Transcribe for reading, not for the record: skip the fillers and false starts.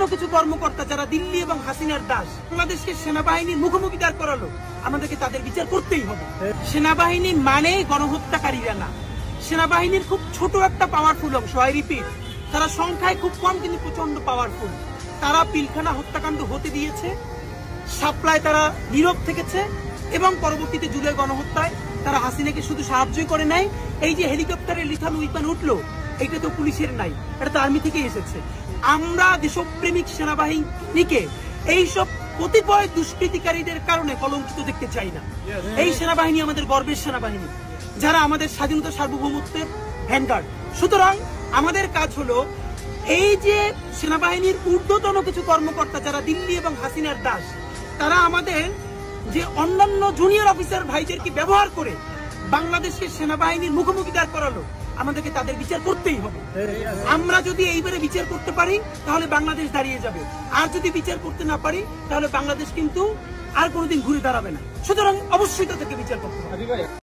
ঊর্ধ্বতন কিছু কর্মকর্তা যারা দিল্লি এবং হাসিনার দাস বাংলাদেশকে সেনাবাহিনীর মুখোমুখি দাঁড় করালো, আমাদেরকে তাদের বিচার করতেই হবে। সেনাবাহিনী মানে গণহত্যাকারীরা না, সেনাবাহিনীর খুব ছোট একটা পাওয়ারফুল অংশ। আই রিপিট, তারা সংখ্যায় খুব কম কিন্তু প্রচন্ড পাওয়ারফুল। তারা পিলখানা হত্যাকাণ্ড হতে দিয়েছে, সাপ্লায় তারা নীরব থেকেছে এবং পরবর্তীতে জুলাই গণহত্যায় তারা হাসিনাকে শুধু সাহায্যই করে নাই। এই যে হেলিকপ্টারে লিথাল উইপন উঠলো, এটা তো পুলিশের নাই, এটা তো আর্মি থেকে এসেছে। আমরা দেশপ্রেমিক সেনাবাহিনীকে এইসব কতিপয় দুষ্কৃতিকারীদের কারণে কলঙ্কিত দেখতে চাই না। এই সেনাবাহিনী আমাদের গর্বের সেনাবাহিনী, যারা আমাদের স্বাধীনতা সার্বভৌমত্বের ভ্যানগার্ড। সুতরাং আমাদের কাজ হলো এই যে সেনাবাহিনীর ঊর্ধ্বতন কিছু কর্মকর্তা যারা দিল্লি এবং হাসিনার দাস, তারা আমাদের যে অন্যান্য জুনিয়র অফিসার ভাইদেরকে ব্যবহার করে বাংলাদেশকে সেনাবাহিনীর মুখোমুখি দাঁড় করালো, আমাদেরকে তাদের বিচার করতেই হবে। আমরা যদি এইবারে বিচার করতে পারি তাহলে বাংলাদেশ দাঁড়িয়ে যাবে, আর যদি বিচার করতে না পারি তাহলে বাংলাদেশ কিন্তু আর কোনোদিন ঘুরে দাঁড়াবে না। সুতরাং অবশ্যই তাদেরকে বিচার করতে হবে।